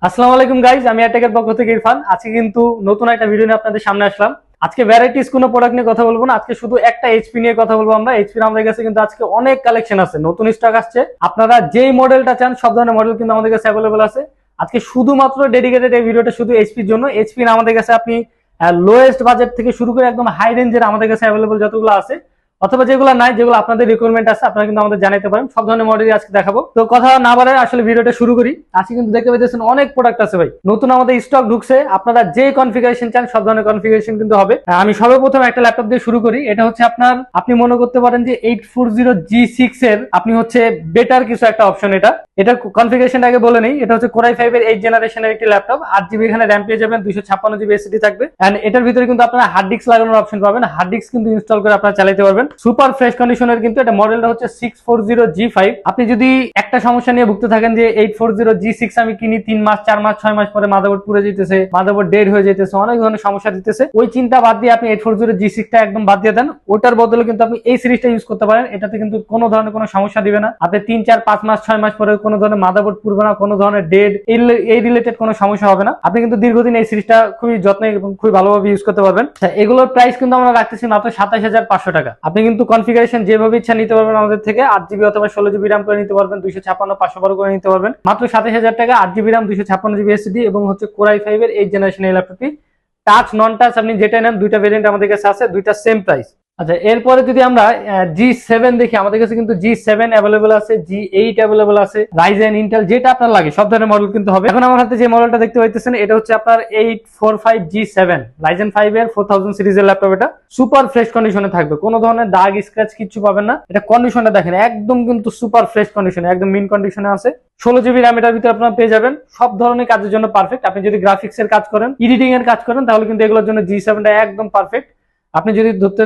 আসসালামু আলাইকুম গাইজ, আমি অ্যাটেকের পক্ষ থেকে ইরফান। আজকে কিন্তু নতুন একটা ভিডিও নিয়ে আপনাদের সামনে আসলাম। আজকে ভ্যারাইটিস কোনো প্রোডাক্ট নিয়ে কথা বলবো না, আজকে শুধু একটা এইচপি নিয়ে কথা বলবো। আমরা এইচপি আমাদের কাছে কিন্তু আজকে অনেক কালেকশন আছে, নতুন স্টক আসছে। আপনারা যেই মডেলটা চান সব ধরনের মডেল কিন্তু আমাদের কাছে অ্যাভেলেবল আছে। আজকে শুধুমাত্র ডেডিকেটেড এই ভিডিওটা শুধু এইচপির জন্য। এইচপি আমাদের কাছে আপনি লোয়েস্ট বাজেট থেকে শুরু করে একদম হাই রেঞ্জের আমাদের কাছে অ্যাভেলেবল যতগুলো আছে, অথবা যেগুলো নাই, যেগুলো আপনাদের রিকোয়ারমেন্ট আছে, আপনারা কিন্তু আমাদের জানাতে পারেন। সব ধরনের মডেলই আজকে দেখাবো। তো কথা না বাড়ায় আসলে ভিডিওটা শুরু করি। আজকে কিন্তু দেখতে পাচ্ছেন অনেক প্রোডাক্ট আছে ভাই, নতুন আমাদের স্টক ঢুকছে। আপনারা যে কনফিগারেশন চান সব ধরনের কনফিগারেশন কিন্তু হবে। আমি সর্বপ্রথম একটা ল্যাপটপ দিয়ে শুরু করি। এটা হচ্ছে আপনার, আপনি মনে করতে পারেন যে 840G6 এর আপনি হচ্ছে বেটার কিছু একটা অপশন। এটা কনফিগারেশনটা আগে বলে নেই। এটা হচ্ছে কোরাই 5 এর 8 জেনারেশনের একটি ল্যাপটপ। 8GB এখানে র্যাম পেয়ে যাবেন, 256GB এসএসডি থাকবে। এন্ড এটার ভিতরে কিন্তু আপনারা হার্ড ডিস্ক লাগানোর অপশন পাবেন। হার্ড ডিস্ক কিন্তু ইনস্টল করে আপনারা চালাতে পারবেন। সুপার ফ্রেশ কন্ডিশনের কিন্তু এটা। মডেলটা হচ্ছে 640G5। আপনি যদি একটা সমস্যা নিয়ে ভুগতে থাকেন যে 840G6 আমি কিনি 3 মাস 4 মাস 6 মাস পরে মাদারবোর্ড পুড়ে যেতেছে, মাদারবোর্ড ডেড হয়ে যেতেছে, অনেক ধরনের সমস্যা দিতেছে, ওই চিন্তা বাদ দিয়ে আপনি 840G6 টা একদম বাদ দিয়ে দেন। ওটার বদলে কিন্তু আপনি এই সিরিজটা ইউজ করতে পারেন। এটাতে কিন্তু কোনো ধরনের কোনো সমস্যা দিবে না। আপনি 3 4 5 মাস 6 মাস পরে কোনো ধরনের মাদারবোর্ড পুড়বে না, কোনো ধরনের ডেড এই রিলেটেড কোনো সমস্যা হবে না। আপনি কিন্তু দীর্ঘদিন এই সিরিজটা খুবই যত্নে এবং খুবই ভালোভাবে ইউজ করতে পারবেন। এগুলোর প্রাইস কিন্তু আমরা রাখতেছি মাত্র 27500 টাকা। আপনি কিন্তু কনফিগারেশন যেভাবে ইচ্ছা নিতে পারবেন আমাদের থেকে। 8GB অথবা 16GB র্যাম করে নিতে পারবেন, 256 512 করে নিতে পারবেন মাত্র 27000 টাকা। 8GB র্যাম, 256GB এসএসডি এবং হচ্ছে কোরাই 5 এর 8 জেনারেশন এই ল্যাপটপটি। টাচ নন টাচ আপনি যেটা নেন, দুইটা ভেরিয়েন্ট আমাদের কাছে আছে, দুইটা সেম প্রাইস। আচ্ছা, এরপরে যদি আমরা G7 দেখি, আমাদের কাছে কিন্তু G7 অ্যাভেলেবল আছে, G8 অ্যাভেলেবল আছে, রাইজেন ইন্টেল যেটা আপনার লাগে সব ধরনের মডেল কিন্তু হবে। এখন আমার হাতে যে মডেলটা দেখতে পাইতেছেন এটা হচ্ছে আপনার 845G7 রাইজেন 5 এর 4000 সিরিজের ল্যাপটপ। এটা সুপার ফ্রেশ কন্ডিশনে থাকবে, কোনো ধরনের দাগ স্ক্র্যাচ কিছু পাবেন না। এটা কন্ডিশনটা দেখেন, একদম কিন্তু সুপার ফ্রেশ কন্ডিশনে, একদম মিন কন্ডিশনে আছে। 16GB র্যাম এটার ভিতরে আপনারা পেয়ে যাবেন। সব ধরনের কাজের জন্য পারফেক্ট। আপনি যদি গ্রাফিক্স এর কাজ করেন, এডিটিং এর কাজ করেন, তাহলে কিন্তু এগুলোর জন্য G7 টা একদম পারফেক্ট। আপনি যদি ধরতে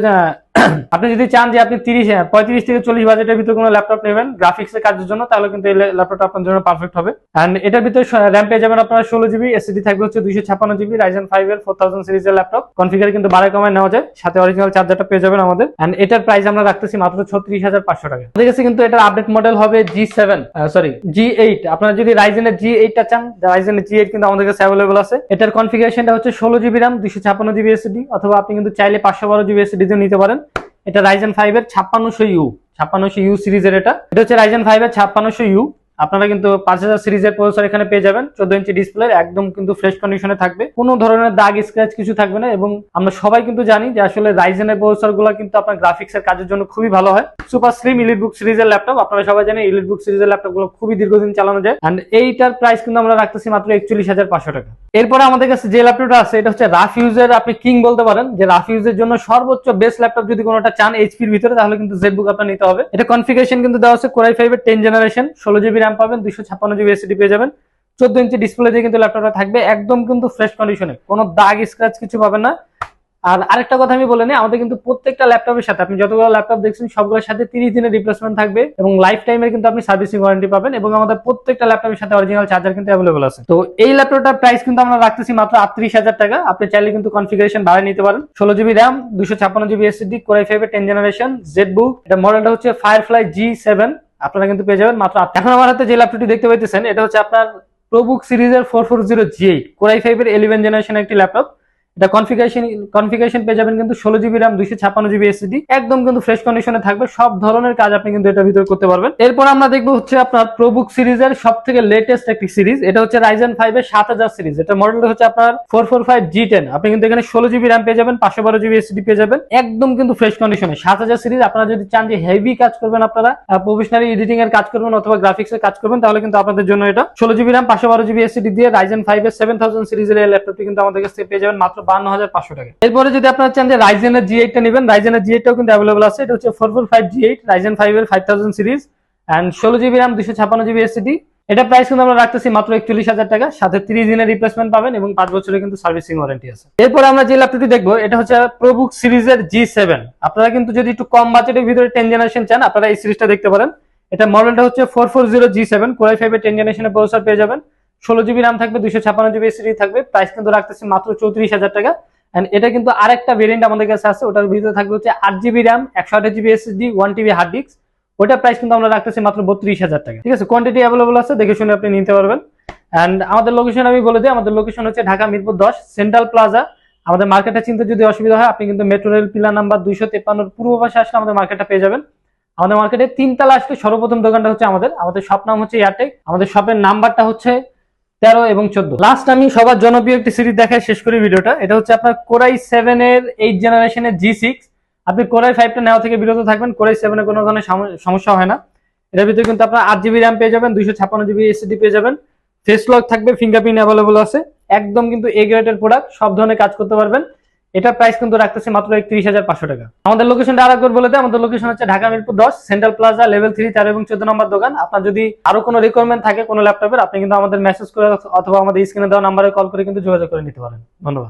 আপনি যদি চান যে আপনি 35 থেকে 40 বাজেটের ভিতরে কোনো ল্যাপটপ নেবেন গ্রাফিক্স এর কাজের জন্য, তাহলে কিন্তু এই ল্যাপটপটা আপনার জন্য পারফেক্ট হবে। এন্ড এটার ভিতরে র্যাম পেয়ে যাবেন আপনারা 16GB, এসএসডি থাকবে হচ্ছে 256GB, রাইজেন 5 এর 4000 সিরিজের ল্যাপটপ। কনফিগার কিন্তু বাড়ায় কমায় নেওয়া যায়, সাথে অরিজিনাল চার্জারটা পেয়ে যাবেন আমাদের। এন্ড এটার প্রাইস আমরা রাখতেছি মাত্র 36500 টাকা। আমাদের কাছে কিন্তু এটার আপডেট মডেল হবে G8। আপনারা যদি রাইজেনের G8 টা চান, রাইজেনের G8 কিন্তু আমাদের কাছে অ্যাভেলেবল আছে। এটার কনফিগারেশনটা হচ্ছে 16GB র্যাম, 256GB এসএসডি, অথবা আপনি কিন্তু চাইলে 512GB এসএসডি দিয়ে নিতে পারেন। এটা রাইজেন 5 এর 5600U সিরিজের। এটা হচ্ছে রাইজেন 5 এর 5600U। আপনারা কিন্তু 5000 সিরিজের প্রসেসর এখানে পেয়ে যাবেন, 14 ইঞ্চি ডিসপ্লে, একদম কিন্তু ফ্রেশ কন্ডিশনে থাকবে, কোনো ধরনের দাগ স্ক্র্যাচ কিছু থাকবে না। এবং আমরা সবাই কিন্তু জানি যে আসলে রাইজেনের প্রসেসর গুলো কিন্তু আপনার গ্রাফিক্স এর কাজের জন্য খুবই ভালো হয়। সুপার স্লিম এলিটবুক সিরিজের ল্যাপটপ, আপনারা সবাই জানেন এলিটবুক সিরিজের ল্যাপটপ গুলো খুবই দীর্ঘদিন চালানো যায়। এন্ড এইটার প্রাইস কিন্তু আমরা রাখতেছি মাত্র 41500 টাকা। এরপরে আমাদের কাছে যে ল্যাপটপটা আছে এটা হচ্ছে রাফ ইউজের, আপনি কিং বলতে পারেন, যে রাফ ইউজের জন্য সর্বোচ্চ বেস্ট ল্যাপটপ যদি কোনোটা চান এইচপির ভিতরে, তাহলে কিন্তু জেটবুক আপনার নিতে হবে। এটা কনফিগারেশন কিন্তু দেওয়া আছে কোরাই 5 এর 10 জেনারেশন, 16GB র্যাম পাবেন, 256GB এসএসডি পেয়ে যাবেন, 14 ইঞ্চি ডিসপ্লে দিয়ে কিন্তু ল্যাপটপটা থাকবে, একদম কিন্তু ফ্রেশ কন্ডিশনে, কোনো দাগ স্ক্র্যাচ কিছু পাবেন না। আর আরেকটা কথা আমি বলে নিই, আমাদের কিন্তু প্রত্যেকটা ল্যাপটপের সাথে, আপনি যতগুলো ল্যাপটপ দেখছেন সবগুলোর সাথে 30 দিনের রিপ্লেসমেন্ট থাকবে এবং লাইফ টাইমের কিন্তু আপনি সার্ভিসিং ওয়ারেন্টি পাবেন। এবং আমাদের প্রত্যেকটা ল্যাপটপের সাথে অরিজিনাল চার্জার কিন্তু অ্যাভেলেবল আছে। তো এই ল্যাপটপটার প্রাইস কিন্তু আমরা রাখতেছি মাত্র 38000 টাকা। আপনি চাইলে কিন্তু কনফিগারেশন বাড়িয়ে নিতে পারেন। 16GB RAM, 256GB SSD, core i 5 এর 10 জেনারেশন, জেটবুক। এটা মডেলটা হচ্ছে ফায়ারফ্লাই G7। আপনারা কিন্তু পেয়ে যাবেন মাত্র। এখন আমার হাতে যে ল্যাপটপটি দেখতে পাইতেছেন এটা হচ্ছে আপনার প্রোবুক সিরিজের 440G8 কোরাই 5 এর 11 জেনারেশনের একটি ল্যাপটপ। এটা কনফিগারেশন পেয়ে যাবেন কিন্তু 16GB র্যাম, 256GB এসএসডি, একদম কিন্তু ফ্রেশ কন্ডিশনে থাকবে। সব ধরনের কাজ আপনি কিন্তু এটার ভিতরে করতে পারবেন। এরপর আমরা দেখবো হচ্ছে আপনার প্রোবুক সিরিজের সবথেকে লেটেস্ট একটি সিরিজ। এটা হচ্ছে রাইজেন 5 এর 7000 সিরিজ। এটা মডেলটা হচ্ছে আপনার 445G10। আপনি কিন্তু এখানে 16GB র্যাম পেয়ে যাবেন, 512GB এসএসডি পেয়ে যাবেন, একদম কিন্তু ফ্রেশ কন্ডিশনে। 7000 সিরিজ। আপনারা যদি চান যে হেভি কাজ করবেন, আপনারা প্রফেশনালি এডিটিং এর কাজ করবেন অথবা গ্রাফিক্স এর কাজ করবেন, তাহলে কিন্তু আপনাদের জন্য এটা 16GB র্যাম, 512GB এসএসডি দিয়ে রাইজেন 5 এর 7000 সিরিজের এই ল্যাপটপটি কিন্তু আমাদের কাছে পেয়ে যাবেন মাত্র 52500 টাকা। এরপরে যদি আপনারা চান যে রাইজেনের G8 টা নেবেন, রাইজেনের G8 টাও কিন্তু অ্যাভেলেবল আছে। এটা হচ্ছে 445G8 রাইজেন 5 এর 5000 series and 16GB RAM, 256GB SSD. এটা প্রাইস কিন্তু আমরা রাখতেছি মাত্র 41000 টাকা, সাথে 30 দিনের রিপ্লেসমেন্ট পাবেন এবং 5 বছরের কিন্তু সার্ভিসিং ওয়ারেন্টি আছে। এরপর আমরা যে ল্যাপটপটি দেখবো এটা হচ্ছে প্রোবুক সিরিজের G7। আপনারা কিন্তু যদি একটু কম বাজেটের ভিতরে 10 জেনারেশন চান, আপনারা এই সিরিজটা দেখতে পারেন। এটা মডেলটা হচ্ছে 440G7 কোরাই 5 এর 10 জেনারেশনের প্রসেসর পেয়ে যাবেন, 16GB র্যাম থাকবে, 256GB এসএসডি থাকবে। প্রাইস কিন্তু রাখতেছি মাত্র 34000 টাকা। এন্ড এটা কিন্তু আরেকটা ভেরিয়েন্ট আমাদের কাছে আছে, ওটার ভিতরে থাকবে হচ্ছে 8GB RAM, 128GB SSD, 1TB hard disk. ওটা প্রাইস কিন্তু আমরা রাখতেছি মাত্র 32000 টাকা। ঠিক আছে, কোয়ান্টিটি অ্যাভেলেবল আছে, দেখে শুনে আপনি নিতে পারবেন। অ্যান্ড আমাদের লোকেশন আমি বলে দিই, আমাদের লোকেশন হচ্ছে ঢাকা মিরপুর 10 সেন্ট্রাল প্লাজা। আমাদের মার্কেটে চিনতে যদি অসুবিধা হয়, আপনি কিন্তু মেট্রো রেল পিলার নাম্বার 253 পূর্ব পাশে আসলে আমাদের মার্কেটটা পেয়ে যাবেন। আমাদের মার্কেটে 3 তলা আসলে সর্বপ্রথম দোকানটা হচ্ছে আমাদের শপ নাম হচ্ছে এয়ারটেক। আমাদের শপের নাম্বারটা হচ্ছে 13 এবং 14। লাস্ট আমি সবার জনপ্রিয় একটি সিরিজ দেখায় শেষ করি ভিডিওটা। এটা হচ্ছে আপনার কোরাই 7 এর 8 জেনারেশনের G6। আপনি কোরাই 5টা নেওয়া থেকে বিরত থাকবেন, কোরাই 7 এ কোনো ধরনের সমস্যা হয় না। এটার ভিতরে কিন্তু আপনার 8 GB র্যাম পেয়ে যাবেন, 256 GB SSD পেয়ে যাবেন, ফেস লক থাকবে, ফিঙ্গারপ্রিন্ট অ্যাভেলেবল আছে। একদম কিন্তু এ গ্রেডের প্রোডাক্ট, সব ধরনের কাজ করতে পারবেন। এটার প্রাইস কিন্তু রাখতেছে মাত্র 31,500 টাকা। আমাদের লোকেশনটা আরেকবার বলে দেয়, আমাদের লোকেশন হচ্ছে Dhaka Mirpur 10 central plaza level 3, 4 এবং 14 নম্বর দোকান। আপনার যদি আরো কোনো রিকোয়ারমেন্ট থাকে কোনো ল্যাপটপের, আপনি কিন্তু আমাদের মেসেজ করে অথবা আমাদের স্ক্রিনে দেওয়া নাম্বারে কল করে কিন্তু যোগাযোগ করে নিতে পারেন। ধন্যবাদ।